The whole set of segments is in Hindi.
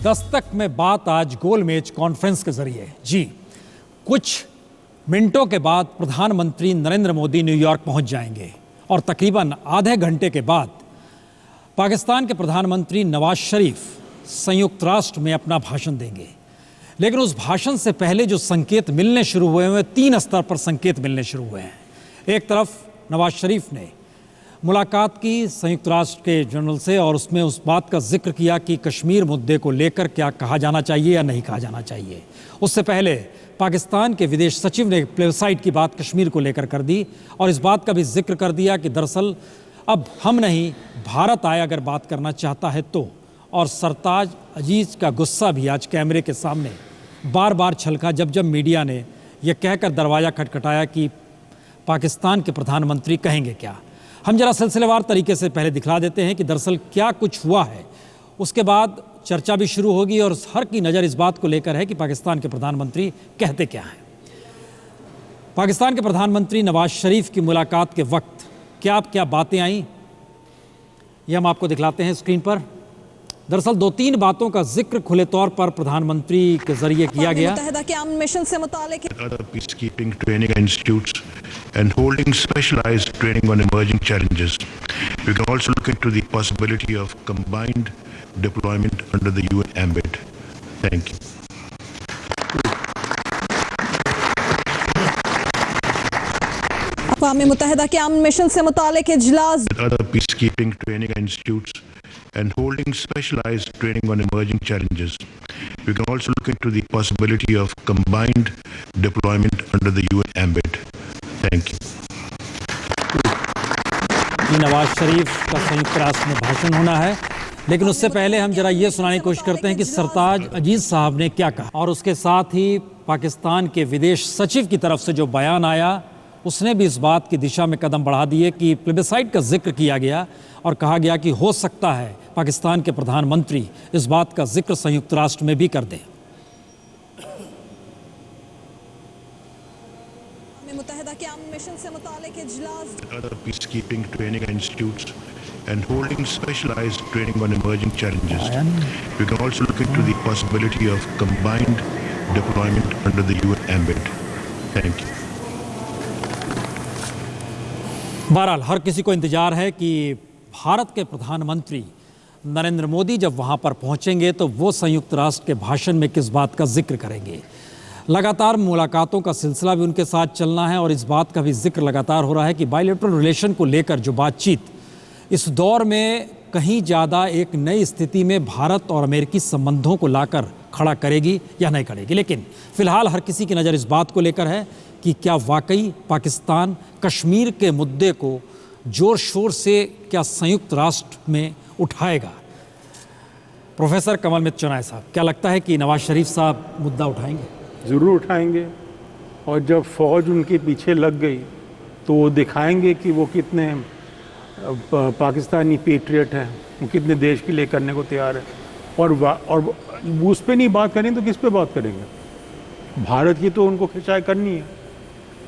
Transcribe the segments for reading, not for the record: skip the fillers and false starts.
दस्तक में बात आज गोलमेज कॉन्फ्रेंस के जरिए। जी, कुछ मिनटों के बाद प्रधानमंत्री नरेंद्र मोदी न्यूयॉर्क पहुंच जाएंगे और तकरीबन आधे घंटे के बाद पाकिस्तान के प्रधानमंत्री नवाज शरीफ संयुक्त राष्ट्र में अपना भाषण देंगे। लेकिन उस भाषण से पहले जो संकेत मिलने शुरू हुए हैं, 3 स्तर पर संकेत मिलने शुरू हुए हैं। एक तरफ नवाज शरीफ ने मुलाकात की संयुक्त राष्ट्र के जनरल से और उसमें उस बात का जिक्र किया कि कश्मीर मुद्दे को लेकर क्या कहा जाना चाहिए या नहीं कहा जाना चाहिए। उससे पहले पाकिस्तान के विदेश सचिव ने प्लेबसाइट की बात कश्मीर को लेकर कर दी और इस बात का भी जिक्र कर दिया कि दरअसल अब हम नहीं, भारत आए अगर बात करना चाहता है तो। और सरताज अजीज का गुस्सा भी आज कैमरे के सामने बार बार छलका जब मीडिया ने यह कहकर दरवाज़ा खटखटाया कि पाकिस्तान के प्रधानमंत्री कहेंगे क्या। हम जरा सिलसिलेवार तरीके से पहले दिखला देते हैं कि दरअसल क्या कुछ हुआ है, उसके बाद चर्चा भी शुरू होगी और हर की नज़र इस बात को लेकर है कि पाकिस्तान के प्रधानमंत्री कहते क्या हैं। पाकिस्तान के प्रधानमंत्री नवाज शरीफ की मुलाकात के वक्त क्या बातें आई, ये हम आपको दिखलाते हैं स्क्रीन पर। दरअसल 2-3 बातों का जिक्र खुले तौर पर प्रधानमंत्री के जरिए किया गया। मुत्तहिदा के अमन मिशन से मुतालिक peacekeeping training institutes and holding specialized training on emerging challenges. We can also look into the possibility of combined deployment under the UN ambit. Thank you. अक़वाम मुत्तहिदा के अमन मिशन से मुतालिक इजलास। Other peacekeeping training institutes and holding specialized training on emerging challenges. We can also look into the possibility of combined deployment under the UN ambit. Thank you. Nawaz Sharif का संयुक्त राष्ट्र में भाषण होना है, लेकिन उससे पहले हम जरा ये सुनाने की कोशिश करते हैं कि सरताज अजीज साहब ने क्या कहा। और उसके साथ ही पाकिस्तान के विदेश सचिव की तरफ से जो बयान आया, उसने भी इस बात की दिशा में कदम बढ़ा दिए कि प्लेबसाइट का जिक्र किया गया और कहा गया कि हो सकता है पाकिस्तान के प्रधानमंत्री इस बात का जिक्र संयुक्त राष्ट्र में भी कर दें। मुत्तहिदा के अमन मिशन से मुतालिक इजलास। Other peacekeeping training institutes and holding specialized training on emerging challenges. We can also look into the possibility of combined deployment under the UN ambit. Thank you. बहरहाल हर किसी को इंतजार है कि भारत के प्रधानमंत्री नरेंद्र मोदी जब वहां पर पहुंचेंगे तो वो संयुक्त राष्ट्र के भाषण में किस बात का जिक्र करेंगे। लगातार मुलाकातों का सिलसिला भी उनके साथ चलना है और इस बात का भी जिक्र लगातार हो रहा है कि बायलैटरल रिलेशन को लेकर जो बातचीत इस दौर में कहीं ज़्यादा एक नई स्थिति में भारत और अमेरिकी संबंधों को लाकर खड़ा करेगी या नहीं करेगी। लेकिन फिलहाल हर किसी की नज़र इस बात को लेकर है कि क्या वाकई पाकिस्तान कश्मीर के मुद्दे को जोर शोर से क्या संयुक्त राष्ट्र में उठाएगा। प्रोफेसर कमल मित्र चौनाय साहब, क्या लगता है कि नवाज शरीफ साहब मुद्दा उठाएंगे? ज़रूर उठाएंगे और जब फ़ौज उनके पीछे लग गई तो वो दिखाएंगे कि वो कितने पाकिस्तानी पेट्रियट हैं, वो कितने देश के लिए करने को तैयार है। और उस पर नहीं बात करें तो किस पे बात करेंगे? भारत की तो उनको खिंचाई करनी है।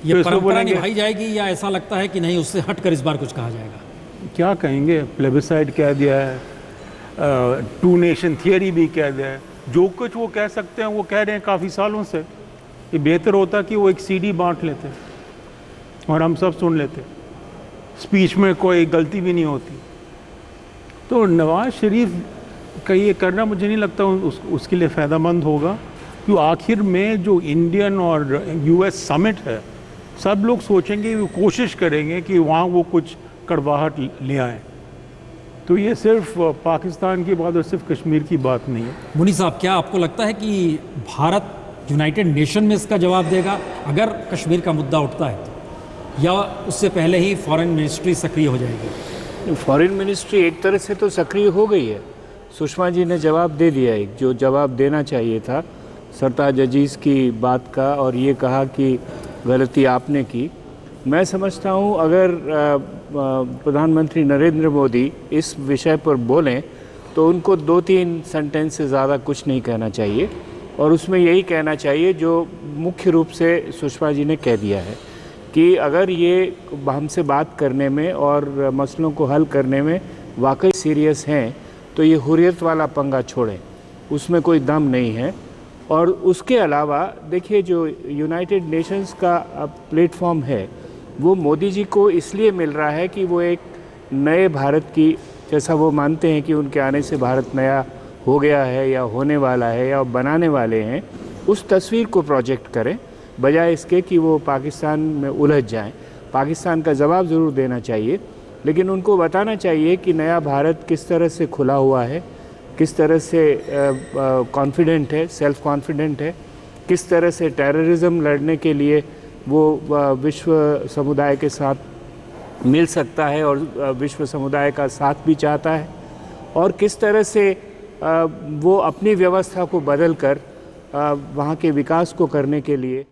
ये परंपरा निभाई जाएगी या ऐसा लगता है कि नहीं, उससे हटकर इस बार कुछ कहा जाएगा? क्या कहेंगे? प्लेबसाइट कह दिया है, 2 नेशन थियरी भी कह दिया है। जो कुछ वो कह सकते हैं वो कह रहे हैं काफ़ी सालों से। ये बेहतर होता कि वो एक सीडी बांट लेते और हम सब सुन लेते, स्पीच में कोई गलती भी नहीं होती। तो नवाज शरीफ का ये करना मुझे नहीं लगता उसके लिए फ़ायदेमंद होगा, क्योंकि आखिर में जो इंडियन और US समिट है, सब लोग सोचेंगे, वो कोशिश करेंगे कि वहाँ वो कुछ कड़वाहट ले आएँ। तो ये सिर्फ पाकिस्तान की बात और सिर्फ कश्मीर की बात नहीं है। मुनी साहब, क्या आपको लगता है कि भारत यूनाइटेड नेशन में इसका जवाब देगा अगर कश्मीर का मुद्दा उठता है तो, या उससे पहले ही फॉरेन मिनिस्ट्री सक्रिय हो जाएगी? फॉरेन मिनिस्ट्री एक तरह से तो सक्रिय हो गई है। सुषमा जी ने जवाब दे दिया, एक जो जवाब देना चाहिए था सरताज अजीज़ की बात का, और ये कहा कि गलती आपने की। मैं समझता हूँ अगर प्रधानमंत्री नरेंद्र मोदी इस विषय पर बोलें तो उनको 2-3 सेंटेंस से ज़्यादा कुछ नहीं कहना चाहिए और उसमें यही कहना चाहिए जो मुख्य रूप से सुषमा जी ने कह दिया है कि अगर ये हमसे बात करने में और मसलों को हल करने में वाकई सीरियस हैं तो ये हुर्रियत वाला पंगा छोड़ें। उसमें कोई दम नहीं है। और उसके अलावा देखिए, जो यूनाइटेड नेशंस का प्लेटफॉर्म है वो मोदी जी को इसलिए मिल रहा है कि वो एक नए भारत की, जैसा वो मानते हैं कि उनके आने से भारत नया हो गया है या होने वाला है या बनाने वाले हैं, उस तस्वीर को प्रोजेक्ट करें, बजाय इसके कि वो पाकिस्तान में उलझ जाएं। पाकिस्तान का जवाब ज़रूर देना चाहिए, लेकिन उनको बताना चाहिए कि नया भारत किस तरह से खुला हुआ है, किस तरह से कॉन्फिडेंट है, सेल्फ कॉन्फिडेंट है, किस तरह से टेररिज्म लड़ने के लिए वो विश्व समुदाय के साथ मिल सकता है और विश्व समुदाय का साथ भी चाहता है, और किस तरह से वो अपनी व्यवस्था को बदल कर वहाँ के विकास को करने के लिए